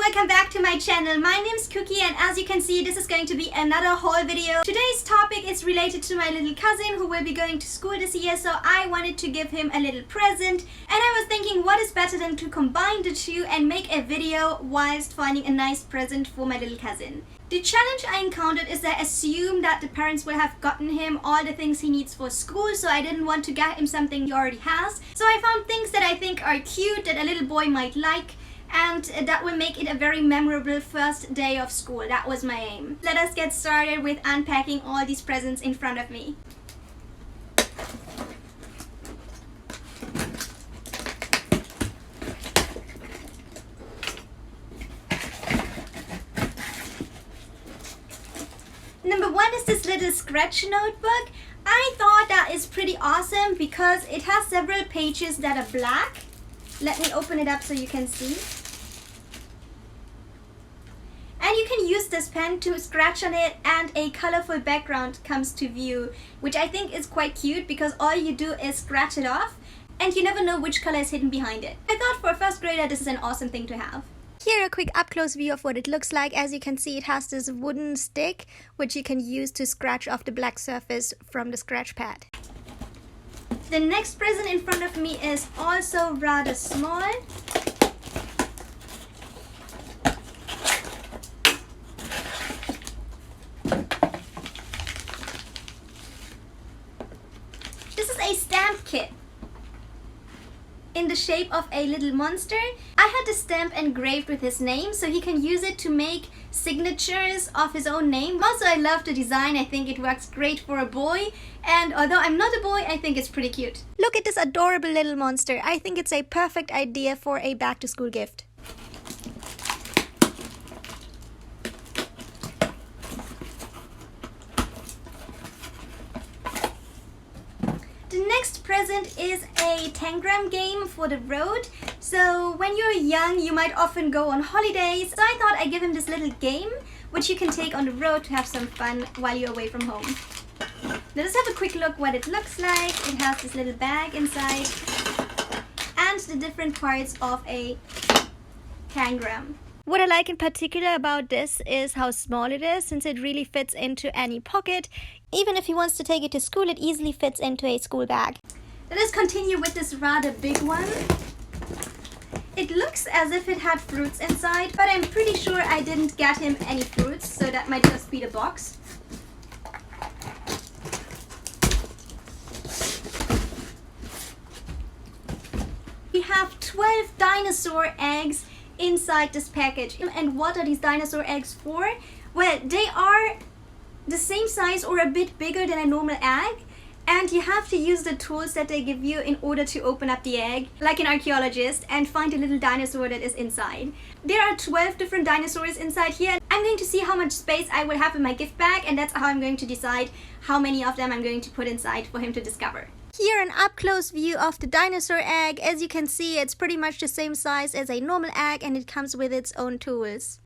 welcome back to my channel. My name's Cookie and as you can see, this is going to be another haul video. Today's topic is related to my little cousin who will be going to school this year, so I wanted to give him a little present. And I was thinking, what is better than to combine the two and make a video whilst finding a nice present for my little cousin. The challenge I encountered is that I assume that the parents will have gotten him all the things he needs for school, so I didn't want to get him something he already has. So I found things that I think are cute, that a little boy might like, and that will make it a very memorable first day of school. That was my aim. Let us get started with unpacking all these presents in front of me. Number one is this little scratch notebook. I thought that is pretty awesome because it has several pages that are black. Let me open it up so you can see. And you can use this pen to scratch on it and a colorful background comes to view, which I think is quite cute because all you do is scratch it off and you never know which color is hidden behind it. I thought for a first grader this is an awesome thing to have. Here a quick up-close view of what it looks like. As you can see, it has this wooden stick which you can use to scratch off the black surface from the scratch pad. The next present in front of me is also rather small. This is a stamp kit in the shape of a little monster. I had the stamp engraved with his name so he can use it to make signatures of his own name. Also, I love the design. I think it works great for a boy, and although I'm not a boy, I think it's pretty cute. Look at this adorable little monster. I think it's a perfect idea for a back to school gift. The next present is a tangram game for the road. So when you're young, you might often go on holidays. So I thought I'd give him this little game, which you can take on the road to have some fun while you're away from home. Let us have a quick look what it looks like. It has this little bag inside and the different parts of a tangram. What I like in particular about this is how small it is, since it really fits into any pocket. Even if he wants to take it to school, it easily fits into a school bag. Let us continue with this rather big one. It looks as if it had fruits inside, but I'm pretty sure I didn't get him any fruits, so that might just be the box. We have 12 dinosaur eggs inside this package. And what are these dinosaur eggs for? Well, they are the same size or a bit bigger than a normal egg, and you have to use the tools that they give you in order to open up the egg, like an archaeologist, and find a little dinosaur that is inside. There are 12 different dinosaurs inside here. I'm going to see how much space I will have in my gift bag, and that's how I'm going to decide how many of them I'm going to put inside for him to discover. Here an up-close view of the dinosaur egg. As you can see, it's pretty much the same size as a normal egg and it comes with its own tools.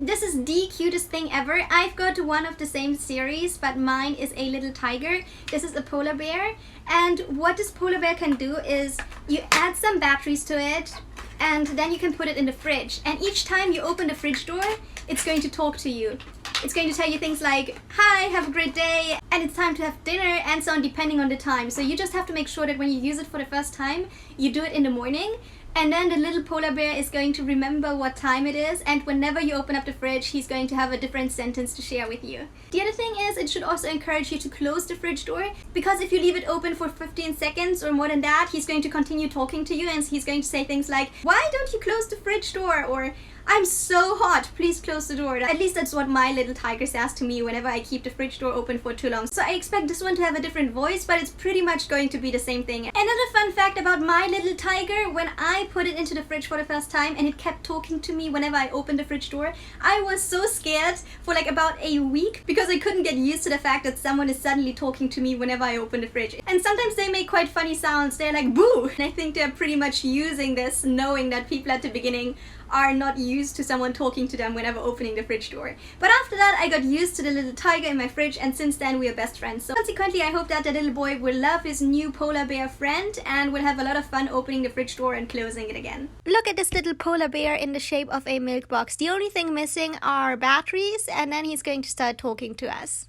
This is the cutest thing ever. I've got one of the same series, but mine is a little tiger. This is a polar bear, and what this polar bear can do is you add some batteries to it and then you can put it in the fridge, and each time you open the fridge door, it's going to talk to you. It's going to tell you things like, hi, have a great day, and it's time to have dinner, and so on, depending on the time. So you just have to make sure that when you use it for the first time, you do it in the morning, and then the little polar bear is going to remember what time it is, and whenever you open up the fridge, he's going to have a different sentence to share with you. The other thing is, it should also encourage you to close the fridge door, because if you leave it open for 15 seconds or more than that, he's going to continue talking to you, and he's going to say things like, why don't you close the fridge door? Or, I'm so hot, please close the door. At least that's what my little tiger says to me whenever I keep the fridge door open for too long. So I expect this one to have a different voice, but it's pretty much going to be the same thing. Another fun fact about my little tiger, when I put it into the fridge for the first time and it kept talking to me whenever I opened the fridge door, I was so scared for like about a week because I couldn't get used to the fact that someone is suddenly talking to me whenever I open the fridge. And sometimes they make quite funny sounds. They're like, boo! And I think they're pretty much using this, knowing that people at the beginning are not used to someone talking to them whenever opening the fridge door. But after that, I got used to the little tiger in my fridge, and since then we are best friends. So consequently, I hope that the little boy will love his new polar bear friend and will have a lot of fun opening the fridge door and closing it again. Look at this little polar bear in the shape of a milk box. The only thing missing are batteries, and then he's going to start talking to us.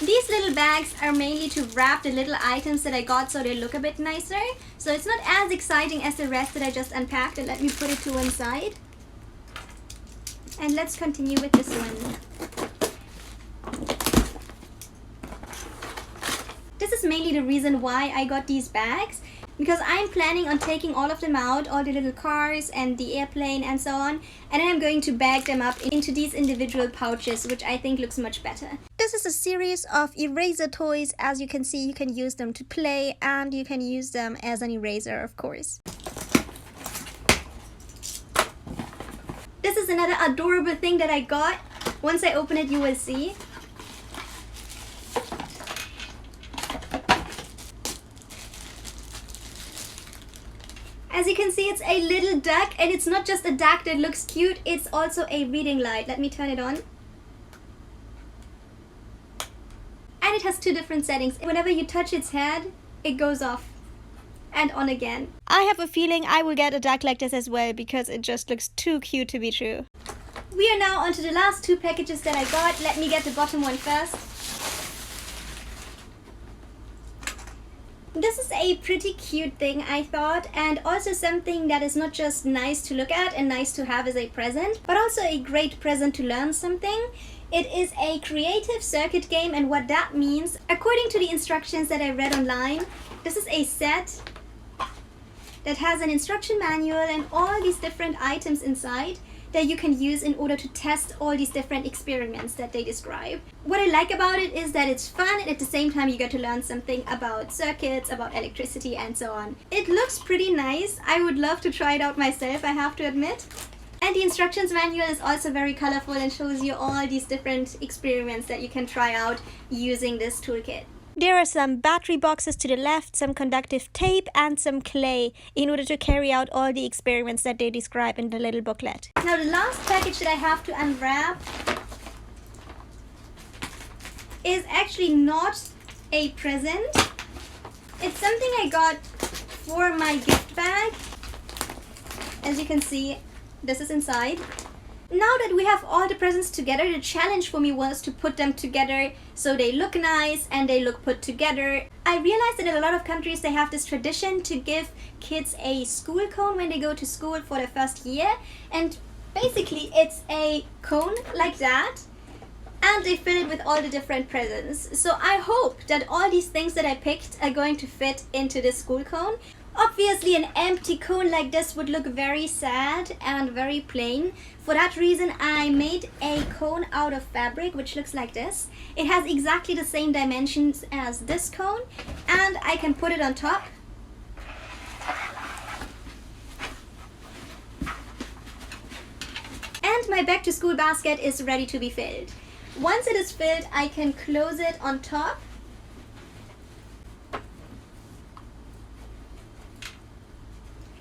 These little bags are mainly to wrap the little items that I got so they look a bit nicer. So it's not as exciting as the rest that I just unpacked, and let me put it to one side. And let's continue with this one. This is mainly the reason why I got these bags, because I'm planning on taking all of them out, all the little cars and the airplane and so on, and then I'm going to bag them up into these individual pouches, which I think looks much better. This is a series of eraser toys. As you can see, you can use them to play and you can use them as an eraser, of course. This is another adorable thing that I got. Once I open it, you will see. As you can see, it's a little duck, and it's not just a duck that looks cute, it's also a reading light. Let me turn it on. And it has two different settings. Whenever you touch its head, it goes off and on again. I have a feeling I will get a duck like this as well, because it just looks too cute to be true. We are now onto the last two packages that I got. Let me get the bottom one first. This is a pretty cute thing, I thought, and also something that is not just nice to look at and nice to have as a present, but also a great present to learn something. It is a creative circuit game, and what that means, according to the instructions that I read online, this is a set that has an instruction manual and all these different items inside that you can use in order to test all these different experiments that they describe. What I like about it is that it's fun, and at the same time you get to learn something about circuits, about electricity and so on. It looks pretty nice. I would love to try it out myself, I have to admit. And the instructions manual is also very colorful and shows you all these different experiments that you can try out using this toolkit. There are some battery boxes to the left, some conductive tape and some clay in order to carry out all the experiments that they describe in the little booklet. Now the last package that I have to unwrap is actually not a present. It's something I got for my gift bag. As you can see, this is inside. Now that we have all the presents together, the challenge for me was to put them together so they look nice and they look put together. I realized that in a lot of countries they have this tradition to give kids a school cone when they go to school for their first year, and basically it's a cone like that, and they fill it with all the different presents. So I hope that all these things that I picked are going to fit into this school cone. Obviously, an empty cone like this would look very sad and very plain. For that reason, I made a cone out of fabric, which looks like this. It has exactly the same dimensions as this cone, and I can put it on top. And my back to school basket is ready to be filled. Once it is filled, I can close it on top.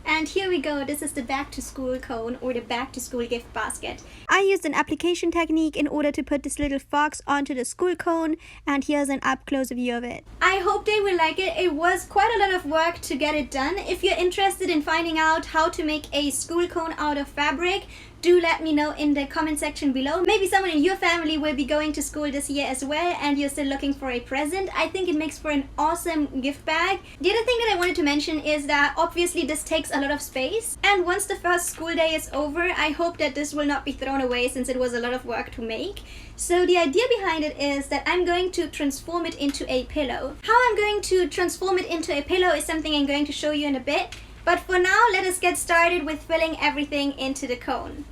And here we go, this is the back to school cone, or the back to school gift basket. I used an application technique in order to put this little fox onto the school cone, and here's an up close view of it. I hope they will like it. It was quite a lot of work to get it done. If you're interested in finding out how to make a school cone out of fabric, do let me know in the comment section below. Maybe someone in your family will be going to school this year as well and you're still looking for a present. I think it makes for an awesome gift bag. The other thing that I wanted to mention is that obviously this takes a lot of space, and once the first school day is over, I hope that this will not be thrown away since it was a lot of work to make. So the idea behind it is that I'm going to transform it into a pillow. How I'm going to transform it into a pillow is something I'm going to show you in a bit. But for now, let us get started with filling everything into the cone.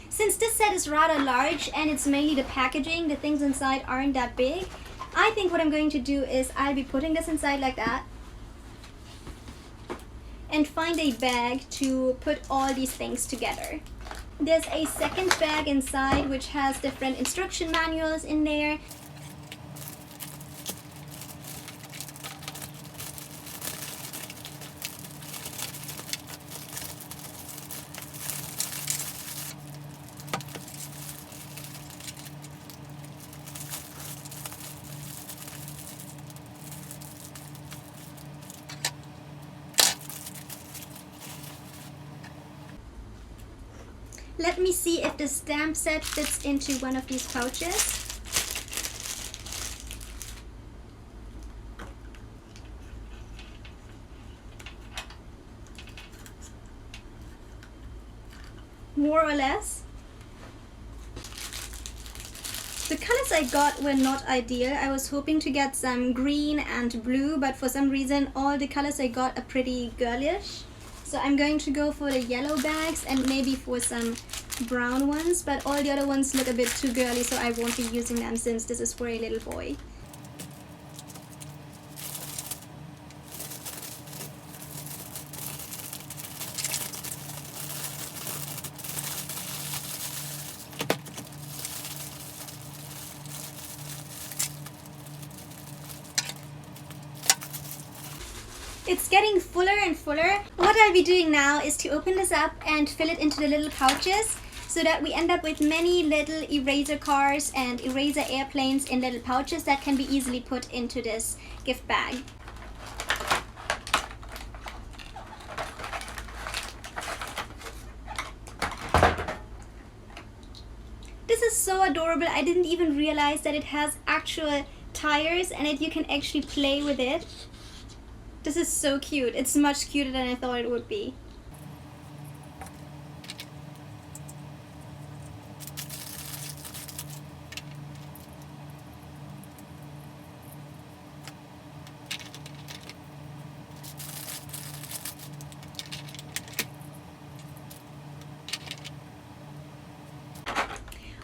Since this set is rather large and it's mainly the packaging, the things inside aren't that big, I think what I'm going to do is I'll be putting this inside like that and find a bag to put all these things together. There's a second bag inside which has different instruction manuals in there. Let me see if the stamp set fits into one of these pouches. More or less. The colors I got were not ideal. I was hoping to get some green and blue, but for some reason all the colors I got are pretty girlish. So I'm going to go for the yellow bags and maybe for some brown ones, but all the other ones look a bit too girly, so I won't be using them since this is for a little boy. It's getting fuller and fuller. What I'll be doing now is to open this up and fill it into the little pouches so that we end up with many little eraser cars and eraser airplanes in little pouches that can be easily put into this gift bag. This is so adorable. I didn't even realize that it has actual tires and that you can actually play with it. This is so cute. It's much cuter than I thought it would be.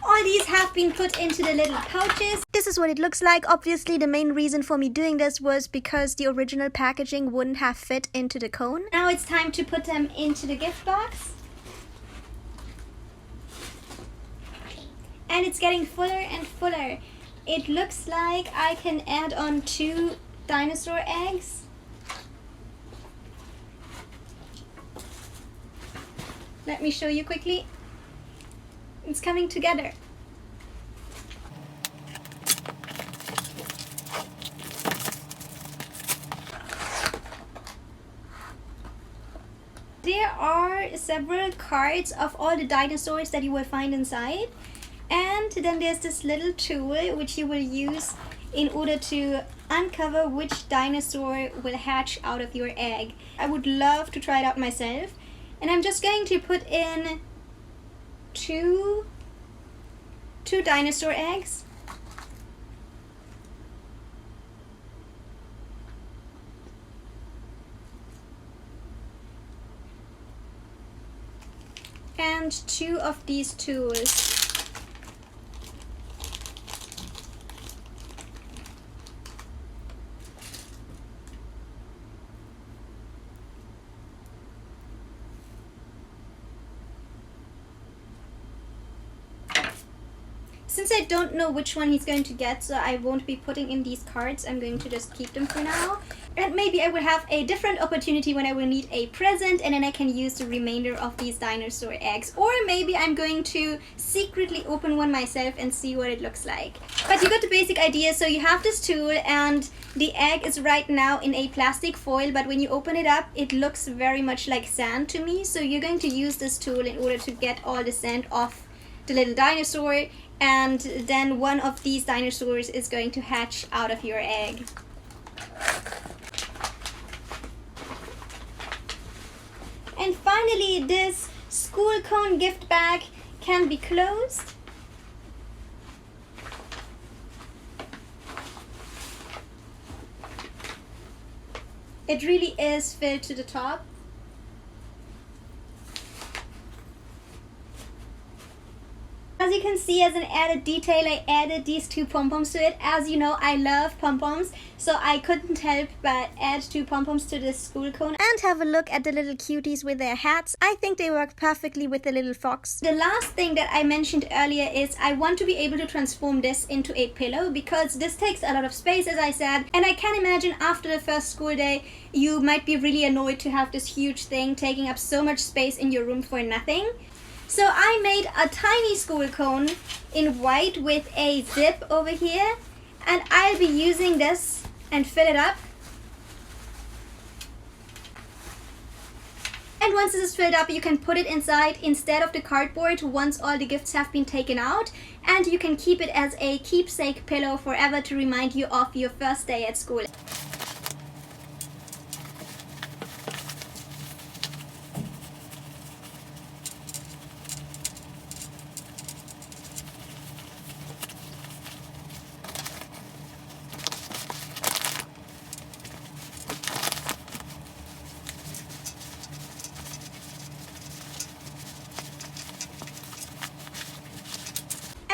All these have been put into the little pouches. This is what it looks like. Obviously, the main reason for me doing this was because the original packaging wouldn't have fit into the cone. Now it's time to put them into the gift box. And it's getting fuller and fuller. It looks like I can add on 2 dinosaur eggs. Let me show you quickly. It's coming together. There are several cards of all the dinosaurs that you will find inside. And then there's this little tool which you will use in order to uncover which dinosaur will hatch out of your egg. I would love to try it out myself. And I'm just going to put in two dinosaur eggs. And 2 of these tools. Since I don't know which one he's going to get, so I won't be putting in these cards, I'm going to just keep them for now. And maybe I will have a different opportunity when I will need a present and then I can use the remainder of these dinosaur eggs. Or maybe I'm going to secretly open one myself and see what it looks like. But you got the basic idea. So you have this tool and the egg is right now in a plastic foil, but when you open it up, it looks very much like sand to me. So you're going to use this tool in order to get all the sand off the little dinosaur, and then one of these dinosaurs is going to hatch out of your egg. And finally, this school cone gift bag can be closed. It really is filled to the top. As As you can see, as an added detail, I added these two pom-poms to it. As you know, I love pom-poms, so I couldn't help but add two pom-poms to this school cone. And have a look at the little cuties with their hats. I think they work perfectly with the little fox. The last thing that I mentioned earlier is I want to be able to transform this into a pillow, because this takes a lot of space, as I said, and I can imagine after the first school day you might be really annoyed to have this huge thing taking up so much space in your room for nothing. So I made a tiny school cone in white with a zip over here, and I'll be using this and fill it up. And once this is filled up, you can put it inside instead of the cardboard once all the gifts have been taken out, and you can keep it as a keepsake pillow forever to remind you of your first day at school.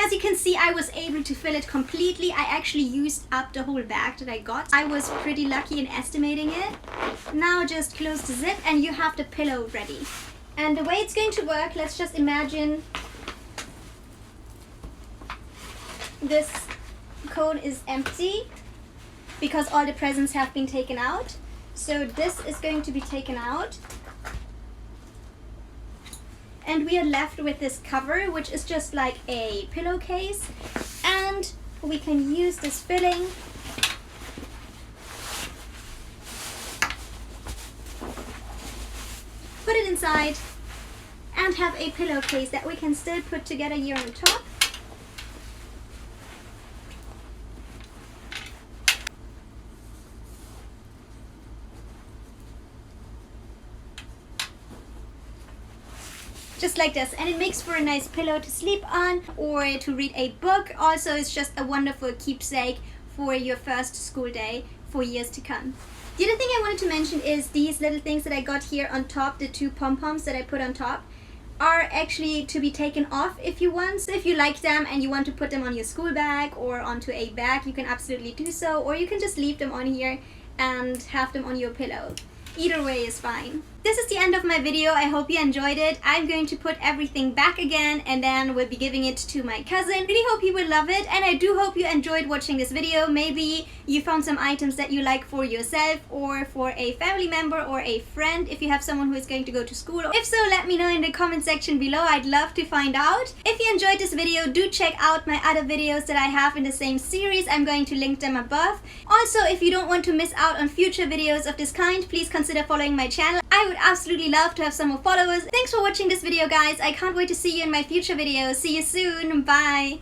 As you can see, I was able to fill it completely. I actually used up the whole bag that I got. I was pretty lucky in estimating it. Now just close the zip and you have the pillow ready. And the way it's going to work, let's just imagine this cone is empty because all the presents have been taken out. So this is going to be taken out. And we are left with this cover, which is just like a pillowcase. And we can use this filling put it inside and have a pillowcase that we can still put together here on top. Just like this, and it makes for a nice pillow to sleep on or to read a book. Also, it's just a wonderful keepsake for your first school day for years to come. The other thing I wanted to mention is these little things that I got here on top, the two pom-poms that I put on top, are actually to be taken off if you want. So if you like them and you want to put them on your school bag or onto a bag, you can absolutely do so, or you can just leave them on here and have them on your pillow. Either way is fine. This is the end of my video. I hope you enjoyed it. I'm going to put everything back again and then we'll be giving it to my cousin. Really hope you will love it, and I do hope you enjoyed watching this video. Maybe you found some items that you like for yourself or for a family member or a friend if you have someone who is going to go to school. If so, let me know in the comment section below. I'd love to find out. If you enjoyed this video, do check out my other videos that I have in the same series. I'm going to link them above. Also, if you don't want to miss out on future videos of this kind, please consider following my channel. I would absolutely love to have some more followers. Thanks for watching this video, guys. I can't wait to see you in my future videos. See you soon. Bye.